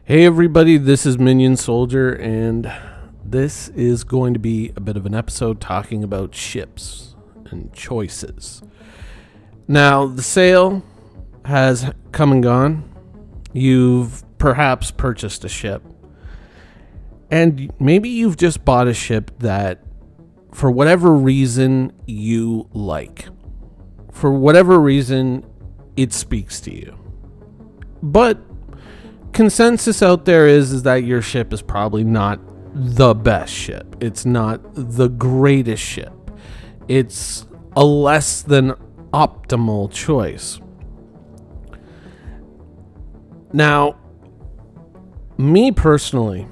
Hey everybody, this is Minion Soldier, and this is going to be a bit of an episode talking about ships and choices. Now, the sale has come and gone. You've perhaps purchased a ship, and maybe you've just bought a ship that, for whatever reason, you like. For whatever reason, it speaks to you. But consensus out there is that your ship is probably not the best ship. It's not the greatest ship. It's a less than optimal choice. Now, me personally,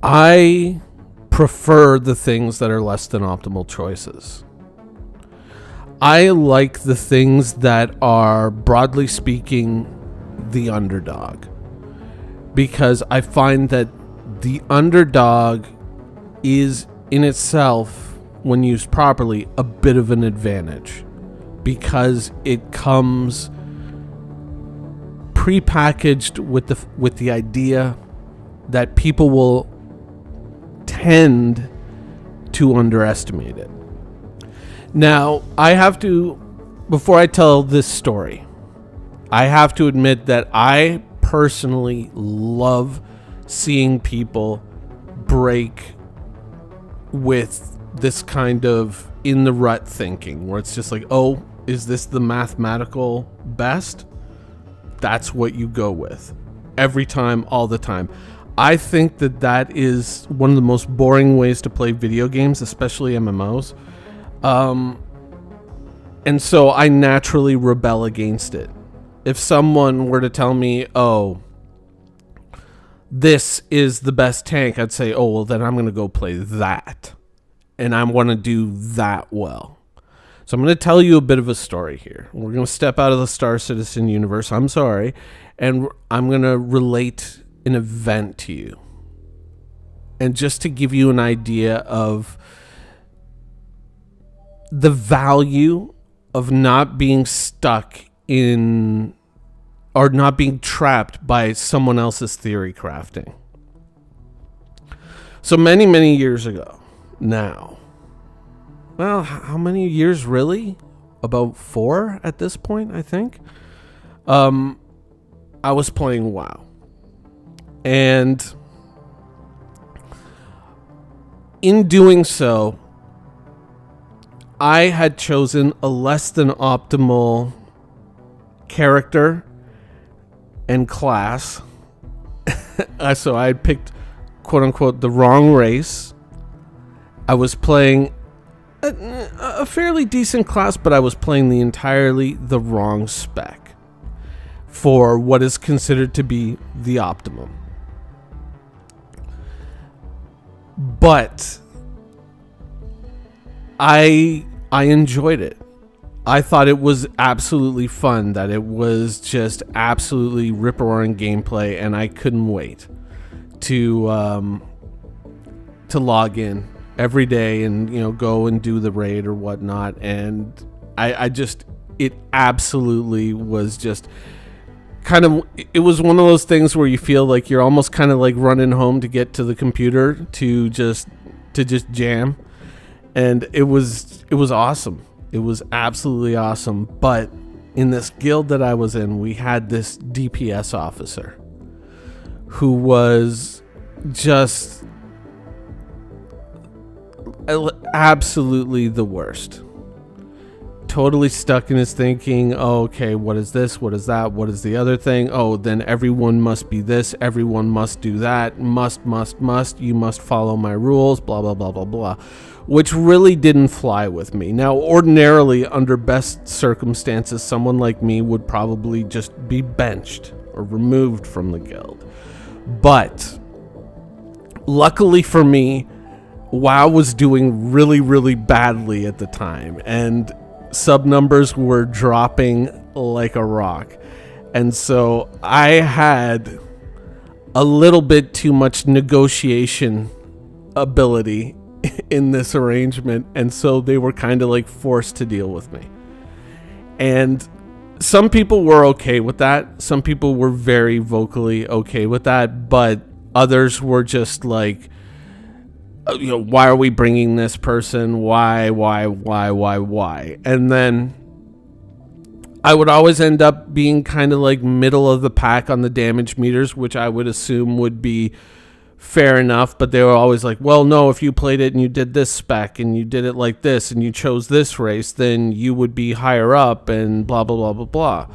I prefer the things that are less than optimal choices. I like the things that are, broadly speaking, the underdog, because I find that the underdog is in itself, when used properly, a bit of an advantage, because it comes prepackaged with the idea that people will tend to underestimate it. Now, I have to, before I tell this story, I have to admit that I personally love seeing people break with this kind of in the rut thinking, where it's just like, oh, is this the mathematical best? That's what you go with every time, all the time. I think that that is one of the most boring ways to play video games, especially MMOs. And so I naturally rebel against it. If someone were to tell me, oh, this is the best tank, I'd say, oh, well, then I'm going to go play that. And I want to do that well. So I'm going to tell you a bit of a story here. We're going to step out of the Star Citizen universe. I'm sorry. And I'm going to relate an event to you. And just to give you an idea of the value of not being stuck in, or not being trapped by someone else's theory crafting. So many years ago now, well, how many years really? About 4 at this point, I think. I was playing WoW. And in doing so, I had chosen a less than optimal character and class. So I had picked, quote unquote, the wrong race. I was playing a fairly decent class, but I was playing the entirely the wrong spec for what is considered to be the optimum. But I enjoyed it. I thought it was absolutely fun, that it was just absolutely rip-roaring gameplay, and I couldn't wait to log in every day and, you know, go and do the raid or whatnot. And I just, it absolutely was just kind of, it was one of those things where you feel like you're almost kind of like running home to get to the computer to just jam. And it was awesome. It was absolutely awesome. But in this guild that I was in, we had this DPS officer who was just absolutely the worst. Totally stuck in his thinking. Oh, okay, what is this? What is that? What is the other thing? Oh, then everyone must be this. Everyone must do that. Must. You must follow my rules. Blah, blah, blah, blah, blah. Which really didn't fly with me. Now, ordinarily, under best circumstances, someone like me would probably just be benched or removed from the guild. But luckily for me, WoW was doing really badly at the time, and sub numbers were dropping like a rock. And so I had a little bit too much negotiation ability in this arrangement, and so they were kind of like forced to deal with me. And some people were okay with that. Some people were very vocally okay with that, but others were just like, you know, why are we bringing this person? Why? And then I would always end up being kind of like middle of the pack on the damage meters, which I would assume would be fair enough, but they were always like, well, no, if you played it and you did this spec and you did it like this and you chose this race, then you would be higher up and blah, blah, blah, blah, blah.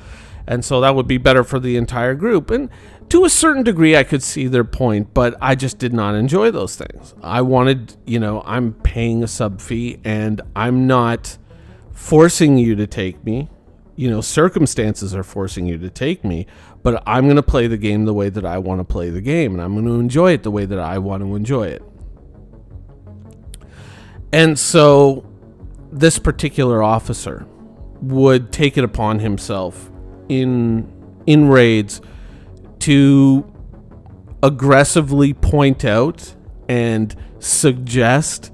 And so that would be better for the entire group. And to a certain degree, I could see their point, but I just did not enjoy those things. I wanted, you know, I'm paying a sub fee and I'm not forcing you to take me. You know, circumstances are forcing you to take me, but I'm going to play the game the way that I want to play the game, and I'm going to enjoy it the way that I want to enjoy it. And so this particular officer would take it upon himself in raids to aggressively point out and suggest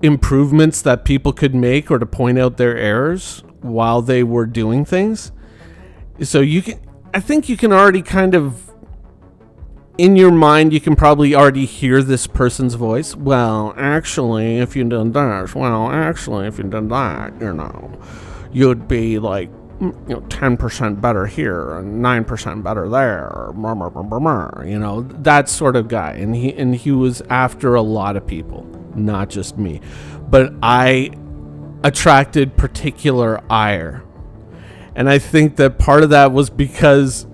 improvements that people could make, or to point out their errors while they were doing things. So you can, I think you can already kind of, in your mind, you can probably already hear this person's voice. Well, actually, if you did this, well, actually, if you did that, you know, you'd be like, you know, 10% better here and 9% better there, you know, that sort of guy. And he was after a lot of people, not just me. But I attracted particular ire, and I think that part of that was because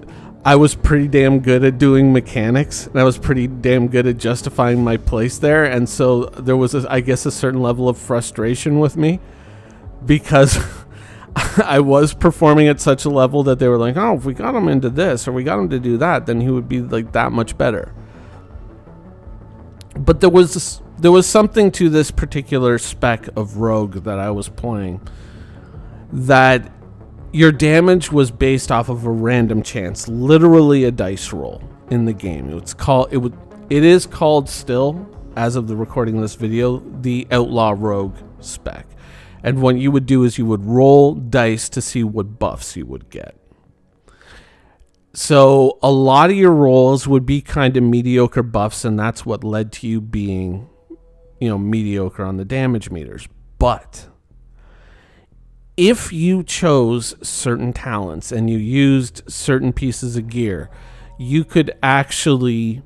I was pretty damn good at doing mechanics, and I was pretty damn good at justifying my place there. And so there was, I guess, a certain level of frustration with me, because I was performing at such a level that they were like, oh, if we got him into this or we got him to do that, then he would be like that much better. But there was something to this particular spec of Rogue that I was playing, that your damage was based off of a random chance, literally a dice roll in the game. It is called still, as of the recording of this video, the Outlaw Rogue spec. And what you would do is you would roll dice to see what buffs you would get. So a lot of your rolls would be kind of mediocre buffs, and that's what led to you being, you know, mediocre on the damage meters. But if you chose certain talents and you used certain pieces of gear, you could actually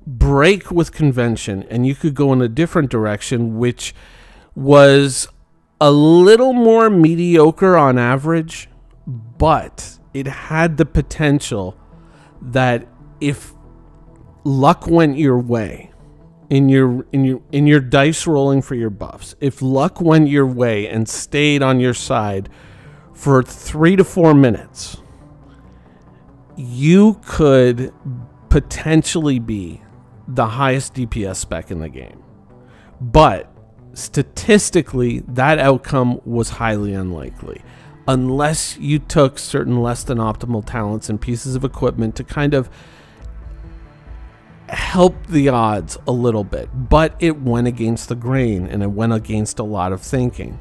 break with convention, and you could go in a different direction, which was a little more mediocre on average, but it had the potential that if luck went your way in your dice rolling for your buffs, if luck went your way and stayed on your side for 3 to 4 minutes, you could potentially be the highest DPS spec in the game. But statistically, that outcome was highly unlikely, unless you took certain less than optimal talents and pieces of equipment to kind of help the odds a little bit. But it went against the grain, and it went against a lot of thinking.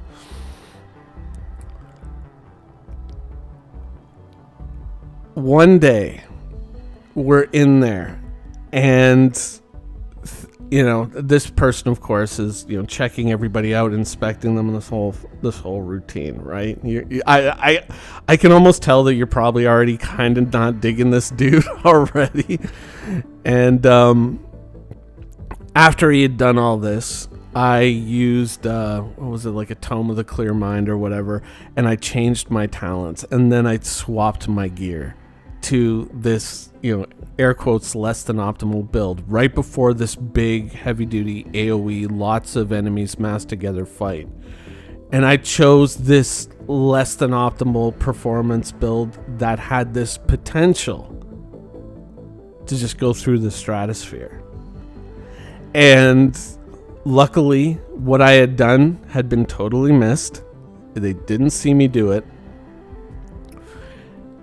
One day, we're in there, and you know, this person, of course, is, you know, checking everybody out, inspecting them, and this whole routine, right? I can almost tell that you're probably already kind of not digging this dude already. And after he had done all this, I used what was it, like a Tome of the Clear Mind or whatever, and I changed my talents, and then I swapped my gear to this, you know, air quotes, less than optimal build right before this big heavy duty AoE, lots of enemies massed together fight. And I chose this less than optimal performance build that had this potential to just go through the stratosphere. And luckily, what I had done had been totally missed. They didn't see me do it.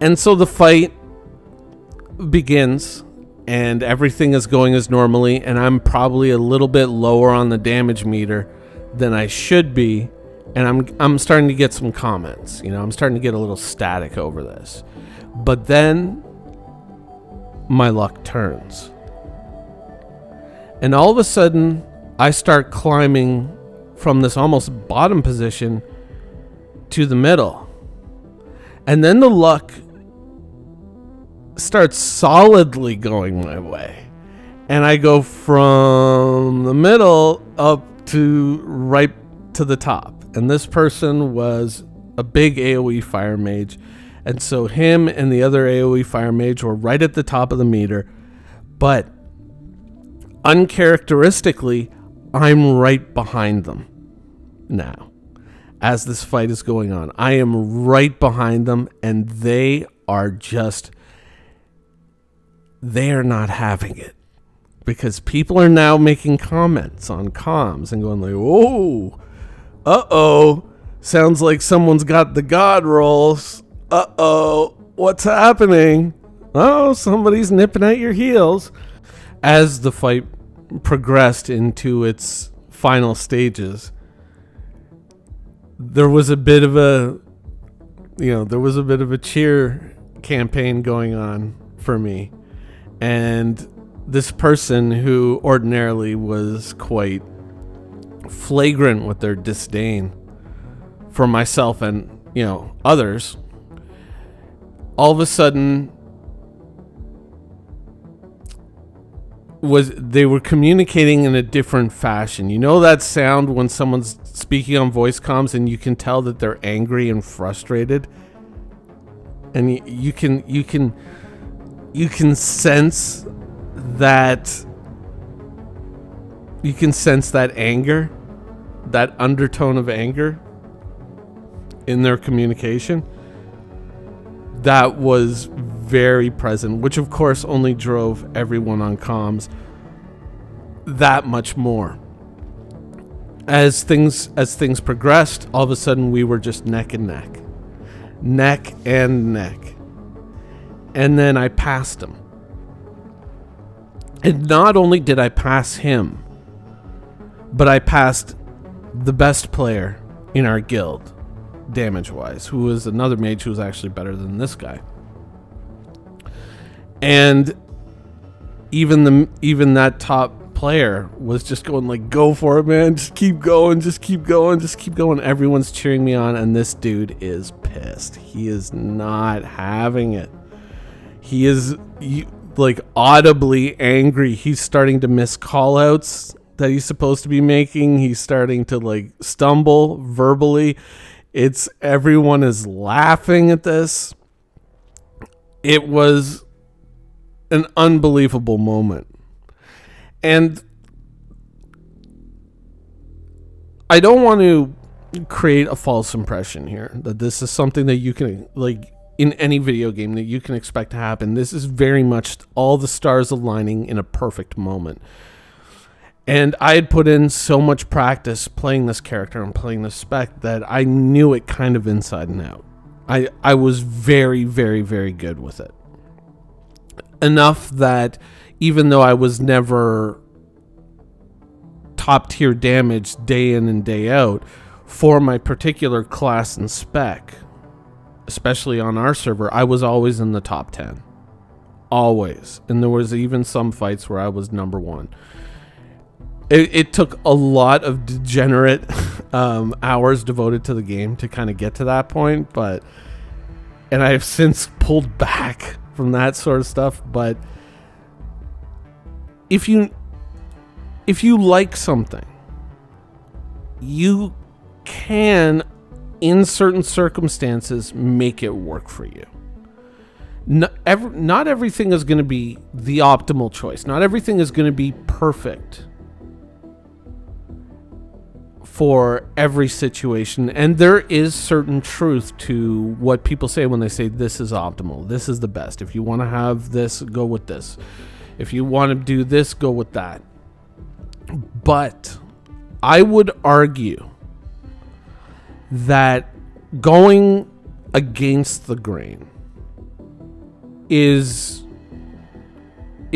And so the fight begins, and everything is going as normally, and I'm probably a little bit lower on the damage meter than I should be, and I'm starting to get some comments. You know, I'm starting to get a little static over this. But then my luck turns. And all of a sudden, I start climbing from this almost bottom position to the middle. And then the luck starts solidly going my way. And I go from the middle up to right to the top. And this person was a big AoE fire mage. And so him and the other AoE fire mage were right at the top of the meter. But uncharacteristically, I'm right behind them now as this fight is going on. I am right behind them, and they are not having it, because people are now making comments on comms and going like, "Oh, uh-oh, sounds like someone's got the god rolls. Uh-oh, what's happening? Oh, somebody's nipping at your heels." As the fight progressed into its final stages, there was a bit of a cheer campaign going on for me. And this person, who ordinarily was quite flagrant with their disdain for myself and, you know, others, all of a sudden they were communicating in a different fashion. You know that sound when someone's speaking on voice comms and you can tell that they're angry and frustrated, and you can sense that anger, that undertone of anger in their communication. That was very present, which of course only drove everyone on comms that much more. As things progressed, all of a sudden we were just neck and neck. And then I passed him. And not only did I pass him, but I passed the best player in our guild, damage-wise, who was another mage who was actually better than this guy. And even that top player was just going like, "Go for it, man. Just keep going. Just keep going. Just keep going." Everyone's cheering me on, and this dude is pissed. He is not having it. He is like audibly angry. He's starting to miss call-outs that he's supposed to be making. He's starting to like stumble verbally. Everyone is laughing at this. It was an unbelievable moment. And I don't want to create a false impression here that this is something that you can, like, in any video game, that you can expect to happen. This is very much all the stars aligning in a perfect moment. And I had put in so much practice playing this character and playing this spec that I knew it kind of inside and out. I was very, very, very good with it. Enough that even though I was never top tier damage day in and day out for my particular class and spec, especially on our server, I was always in the top 10. Always. And there was even some fights where I was number 1. It took a lot of degenerate hours devoted to the game to kind of get to that point, and I have since pulled back from that sort of stuff. But if you like something, you can, in certain circumstances, make it work for you. Not everything is going to be the optimal choice. Not everything is going to be perfect for every situation, and there is certain truth to what people say when they say this is optimal, this is the best. If you want to have this, go with this. If you want to do this, go with that. But I would argue that going against the grain it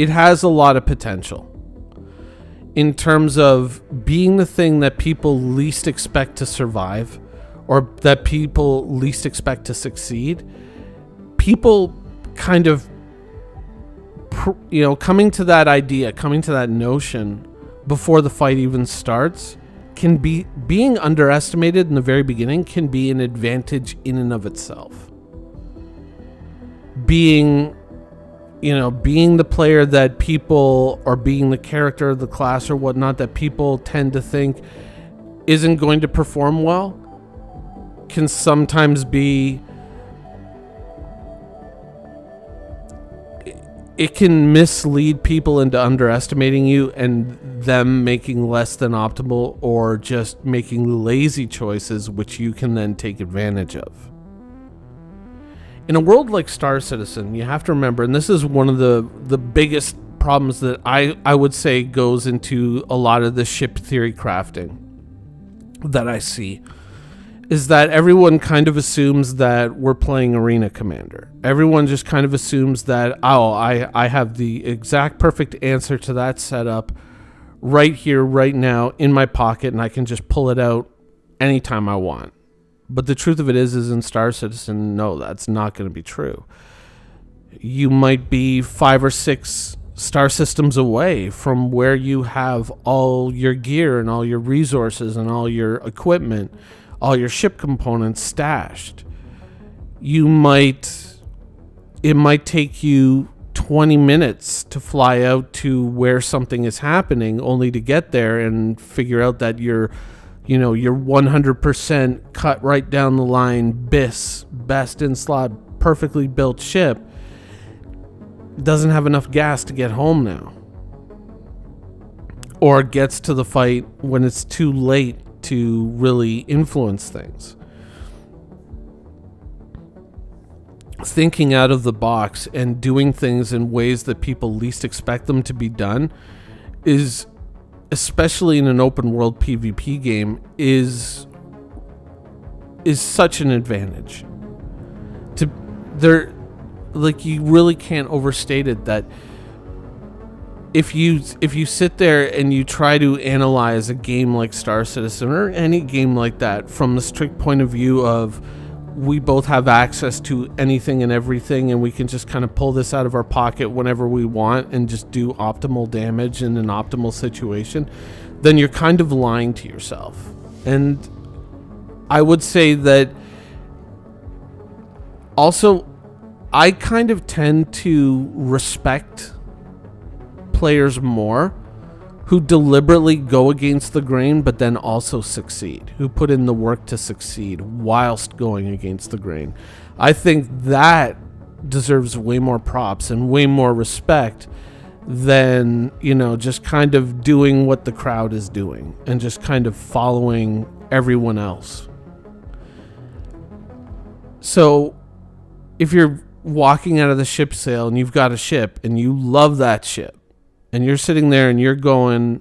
has a lot of potential in terms of being the thing that people least expect to survive, or that people least expect to succeed, people kind of, coming to that idea, coming to that notion before the fight even starts, can be, being underestimated in the very beginning can be an advantage in and of itself. Being the player that people, or being the character of the class or whatnot that people tend to think isn't going to perform well, can sometimes be, it can mislead people into underestimating you and them making less than optimal or just making lazy choices, which you can then take advantage of. In a world like Star Citizen, you have to remember, and this is one of the biggest problems that I would say goes into a lot of the ship theory crafting that I see, is that everyone kind of assumes that we're playing Arena Commander. Everyone just kind of assumes that, oh, I have the exact perfect answer to that setup right here, right now, in my pocket, and I can just pull it out anytime I want. But the truth of it is in Star Citizen, no, that's not going to be true. You might be 5 or 6 star systems away from where you have all your gear and all your resources and all your equipment, all your ship components stashed. It might take you 20 minutes to fly out to where something is happening, only to get there and figure out that you're 100% cut right down the line, best in slot, perfectly built ship doesn't have enough gas to get home now, or gets to the fight when it's too late to really influence things. Thinking out of the box and doing things in ways that people least expect them to be done is, especially in an open world PvP game, is such an advantage. You really can't overstate it, that if you sit there and you try to analyze a game like Star Citizen or any game like that from the strict point of view of, we both have access to anything and everything, and we can just kind of pull this out of our pocket whenever we want and just do optimal damage in an optimal situation, then you're kind of lying to yourself. And I would say that also, I kind of tend to respect players more who deliberately go against the grain but then also succeed, who put in the work to succeed whilst going against the grain. I think that deserves way more props and way more respect than, just kind of doing what the crowd is doing and just kind of following everyone else. So if you're walking out of the ship sale and you've got a ship and you love that ship, and you're sitting there and you're going,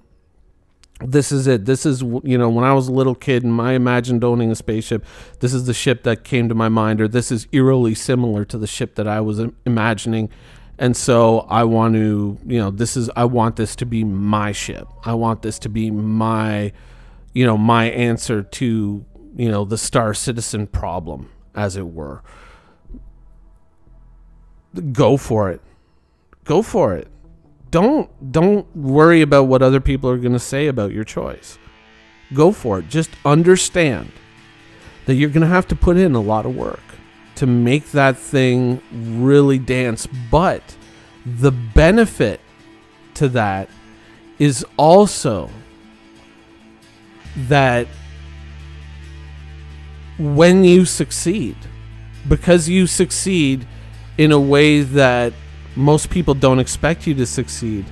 this is it. This is, when I was a little kid and I imagined owning a spaceship, this is the ship that came to my mind, or this is eerily similar to the ship that I was imagining. And so I want to, I want this to be my ship. I want this to be my, my answer to, the Star Citizen problem, as it were. Go for it. Go for it. Don't worry about what other people are going to say about your choice. Go for it. Just understand that you're going to have to put in a lot of work to make that thing really dance. But the benefit to that is also that when you succeed, because you succeed in a way that most people don't expect you to succeed,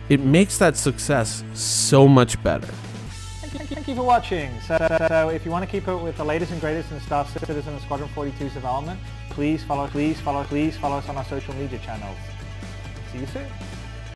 it makes that success so much better. Thank you for watching. So if you want to keep up with the latest and greatest in Star Citizen and Squadron 42's development, please follow us on our social media channels. See you soon.